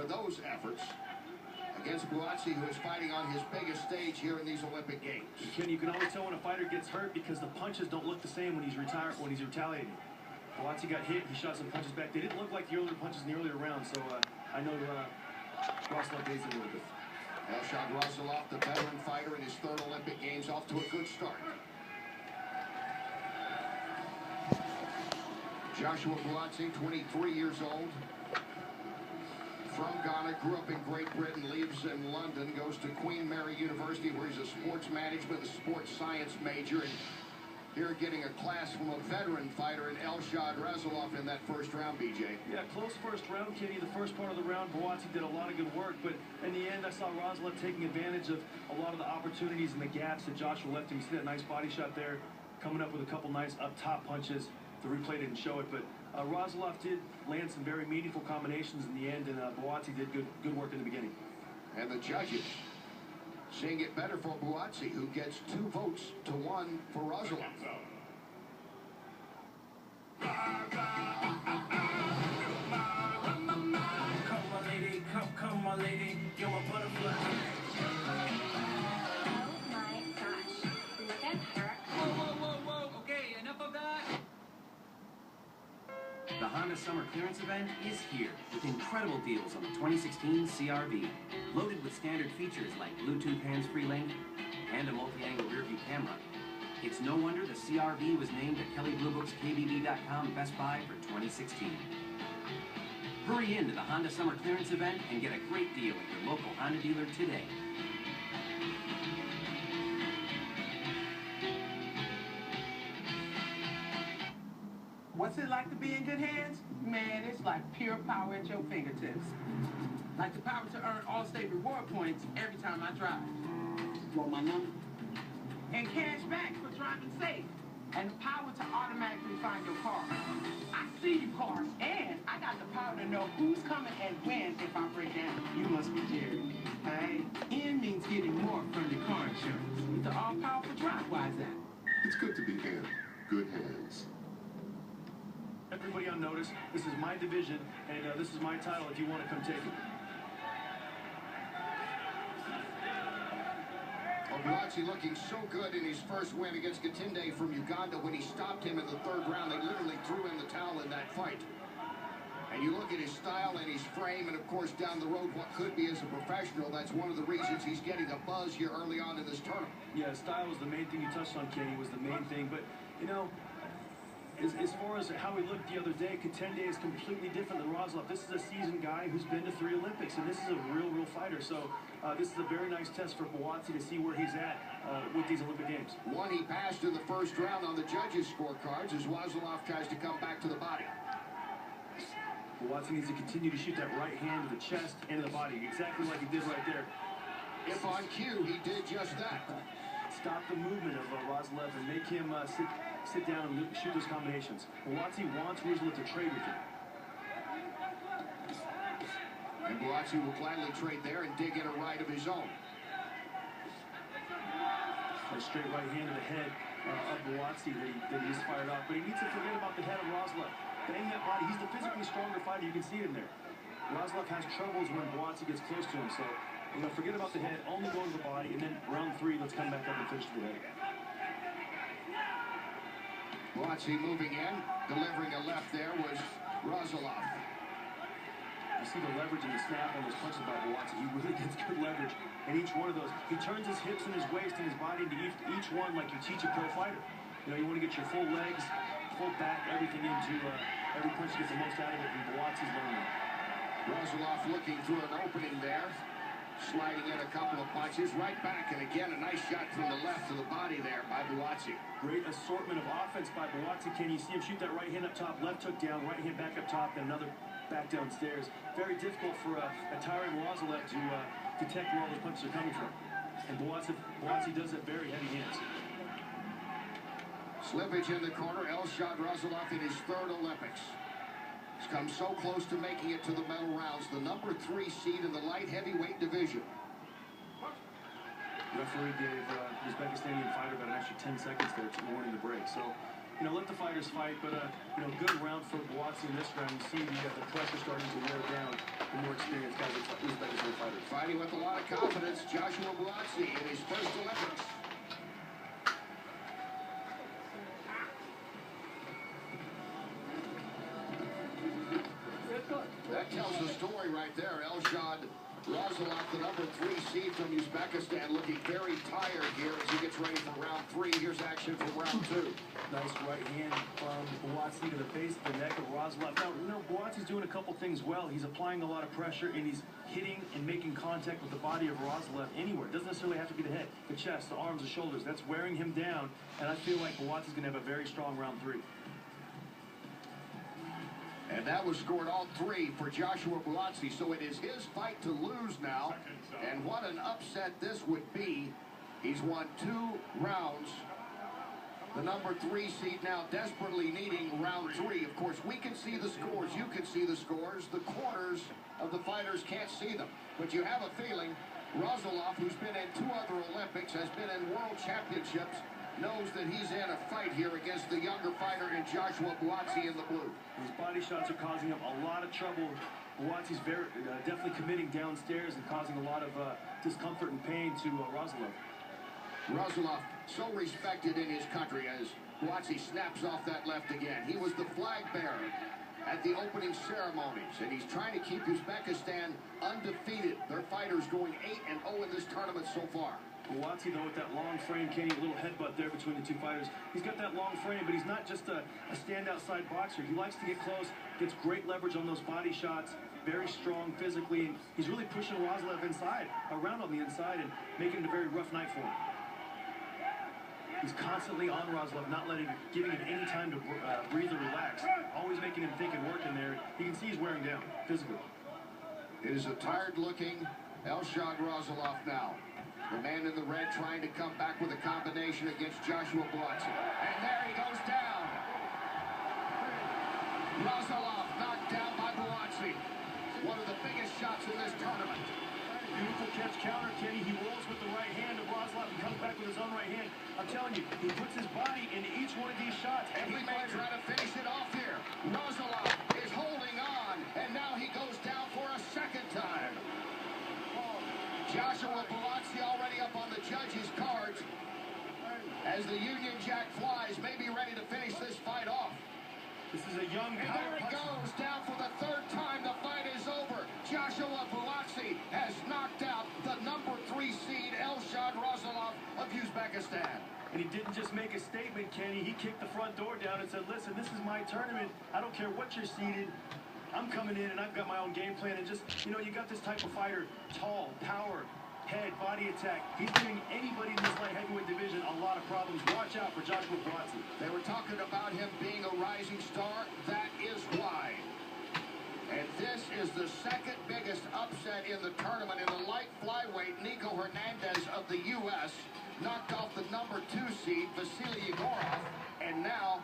those efforts against Buatsi, who is fighting on his biggest stage here in these Olympic Games. Ken, you can always tell when a fighter gets hurt because the punches don't look the same when he's retaliating. Buatsi got hit, he shot some punches back. They didn't look like the earlier punches in the earlier rounds, so I know Razulov days a little bit. Elshad Razulov, the veteran fighter in his third Olympic Games, off to a good start. Joshua Buatsi, 23 years old. From Ghana, grew up in Great Britain, lives in London, goes to Queen Mary University where he's a sports management and sports science major. And here getting a class from a veteran fighter in Elshad Razulov in that first round, BJ. Yeah, close first round, Kenny. The first part of the round, Buatsi did a lot of good work, but in the end, I saw Razulov taking advantage of a lot of the opportunities and the gaps that Joshua left him. You see that nice body shot there, coming up with a couple nice up-top punches. The replay didn't show it, but Razulov did land some very meaningful combinations in the end, and Buatsi did good work in the beginning. And the judges seeing it better for Buatsi, who gets 2 votes to 1 for Razulov. Come my lady, you're my butterfly. Oh my gosh, look at her. Whoa, okay, enough of that. The Honda Summer Clearance Event is here with incredible deals on the 2016 CR-V. Loaded with standard features like Bluetooth hands-free link and a multi-angle rear-view camera. It's no wonder the CR-V was named at Kelley Blue Book's KBB.com Best Buy for 2016. Hurry into the Honda Summer Clearance Event and get a great deal at your local Honda dealer today. What's it like to be in good hands? Man, it's like pure power at your fingertips. Like the power to earn Allstate reward points every time I drive. Want my number? And cash back for driving safe. And the power to automatically find your car. I see you, car, and I got the power to know who's coming and when if I break down. You must be Jerry. Hey, N means getting more from your car insurance. With the all-powerful drive, why is that? It's good to be in good hands. Everybody on notice, this is my division, and this is my title if you want to come take it. Buatsi looking so good in his first win against Gatinde from Uganda. When he stopped him in the third round, they literally threw in the towel in that fight. And you look at his style and his frame, and of course down the road what could be as a professional. That's one of the reasons he's getting a buzz here early on in this tournament. Yeah, style was the main thing you touched on, Kenny, was the main thing. But, you know, as far as how he looked the other day, Gatinde is completely different than Razulov. This is a seasoned guy who's been to 3 Olympics, and this is a real fighter. So this is a very nice test for Buatsi to see where he's at with these Olympic Games. One he passed in the first round on the judges' scorecards as Razulov tries to come back to the body. Buatsi needs to continue to shoot that right hand to the chest and to the body, exactly like he did right there. If on cue, he did just that. Stop the movement of Razulov and make him sit down and shoot those combinations. Buatsi wants Razulov to trade with him. And Buatsi will gladly trade there and dig in a right of his own. A straight right hand to the head of Buatsi that he's fired off. But he needs to forget about the head of Razulov. Bang that body. He's the physically stronger fighter. You can see it in there. Razulov has troubles when Buatsi gets close to him. So, you know, forget about the head. Only go to the body. And then round 3, let's come back up and finish the head. Buatsi moving in. Delivering a left there was Razulov. You see the leverage and the snap on those punches by Buatsi. He really gets good leverage in each one of those. He turns his hips and his waist and his body into each one like you teach a pro fighter. You know, you want to get your full legs, full back, everything into every punch to get the most out of it, and Buatsi's learning that. Razulov looking through an opening there. Sliding in a couple of punches. Right back, and again, a nice shot from the left to the body there by Buatsi. Great assortment of offense by Buatsi. Can you see him shoot that right hand up top, left hook down, right hand back up top, and another back downstairs. Very difficult for a tiring Razulov to detect where all those punches are coming from. And Buatsi does have very heavy hands. Slippage in the corner. Elshad Razulov in his third Olympics. He's come so close to making it to the medal rounds. The number 3 seed in the light heavyweight division. The referee gave the Uzbekistani fighter about an extra 10 seconds there to warning the break. So, you know, let the fighters fight, but, you know, good round for Buatsi in this round. You see the pressure starting to wear down the more experienced guys. Fighting with a lot of confidence, Joshua Buatsi in his first Olympics. That tells the story right there. Elshad Razalov, the number 3 seed from Uzbekistan, looking very tired here as he gets ready for round 3. Here's action for round 2. Nice right hand from Buatsi to the face of the neck of Razalov. Now, you know, Buatsi's doing a couple things well. He's applying a lot of pressure, and he's hitting and making contact with the body of Razalov anywhere. It doesn't necessarily have to be the head, the chest, the arms, the shoulders. That's wearing him down, and I feel like Buatsi's going to have a very strong round 3. And that was scored all 3 for Joshua Buatsi, so it is his fight to lose now. And what an upset this would be. He's won 2 rounds. The number 3 seed now desperately needing round 3. Of course, we can see the scores. You can see the scores. The corners of the fighters can't see them. But you have a feeling Razalov, who's been in 2 other Olympics, has been in world championships, knows that he's in a fight here against the younger fighter in Joshua Buatsi in the blue. His body shots are causing him a lot of trouble. Buatsi's definitely committing downstairs and causing a lot of discomfort and pain to Razalov. Razalov, so respected in his country as Buatsi snaps off that left again. He was the flag bearer at the opening ceremonies, and he's trying to keep Uzbekistan undefeated. Their fighters going 8-0 in this tournament so far. Buatsi, though, with that long frame, Kenny, a little headbutt there between the 2 fighters. He's got that long frame, but he's not just a standout side boxer. He likes to get close, gets great leverage on those body shots, very strong physically, and he's really pushing Razalov inside, around on the inside, and making it a very rough night for him. He's constantly on Razalov, not giving him any time to breathe or relax, always making him think and work in there. You can see he's wearing down physically. It is a tired-looking Elshad Razalov now. The man in the red trying to come back with a combination against Joshua Buatsi. And there he goes down. Razalov knocked down by Buatsi. One of the biggest shots in this tournament. Beautiful catch counter, Kenny. He rolls with the right hand of Razalov and comes back with his own right hand. I'm telling you, he puts his body into each one of these shots. And he may try to finish it off here. Razalov is holding on, and now he goes down for a second time. Joshua Buatsi already up on the judges' cards as the Union Jack flies, maybe ready to finish this fight off. This is a young and there it goes, down for the 3rd time. The fight is over. Joshua Buatsi has knocked out the number 3 seed, Elshad Razalov of Uzbekistan. And he didn't just make a statement, Kenny. He kicked the front door down and said, listen, this is my tournament. I don't care what you're seated. I'm coming in and I've got my own game plan. And just, you know, you got this type of fighter, tall, power, head, body attack. He's giving anybody in this light heavyweight division a lot of problems. Watch out for Joshua Buatsi. They were talking about him being a rising star. That is why. And this is the 2nd biggest upset in the tournament. In the light flyweight, Nico Hernandez of the U.S. knocked off the number 2 seed, Vasily Yegorov. And now,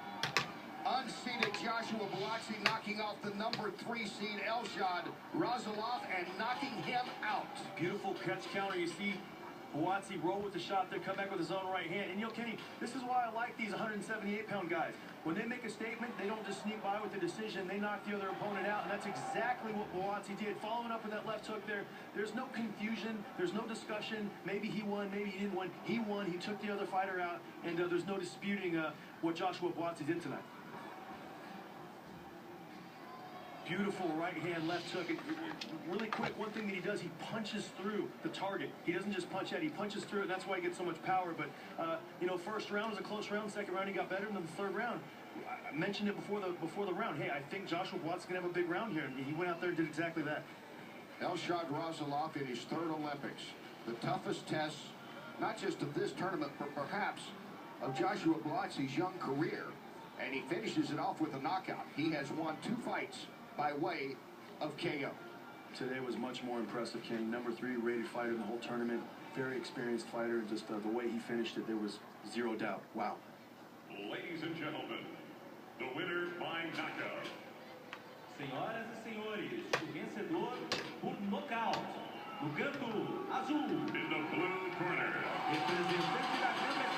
unseated Joshua Buatsi knocking off the number 3 seed Elshad Razalov and knocking him out. Beautiful catch counter. You see Buatsi roll with the shot there, come back with his own right hand. And you know, Kenny, this is why I like these 178-pound guys. When they make a statement, they don't just sneak by with the decision. They knock the other opponent out, and that's exactly what Buatsi did. Following up with that left hook there, there's no confusion. There's no discussion. Maybe he won, maybe he didn't win. He won. He took the other fighter out, and there's no disputing what Joshua Buatsi did tonight. Beautiful right hand, left hook. Really quick, one thing that he does, he punches through the target. He doesn't just punch at it, he punches through it, and that's why he gets so much power. But, you know, first round was a close round. Second round, he got better. And then the 3rd round, I mentioned it before the round. Hey, I think Joshua Buatsi going to have a big round here. And he went out there and did exactly that. Elshad Razalov in his 3rd Olympics. The toughest test, not just of this tournament, but perhaps of Joshua Buatsi's young career. And he finishes it off with a knockout. He has won 2 fights by way of KO. Today was much more impressive, Kenny. Number 3 rated fighter in the whole tournament. Very experienced fighter. Just the way he finished it, there was 0 doubt. Wow. Ladies and gentlemen, the winner by knockout. Senhoras e senhores, o vencedor por nocaute, no canto azul. In the blue corner. Representante da câmera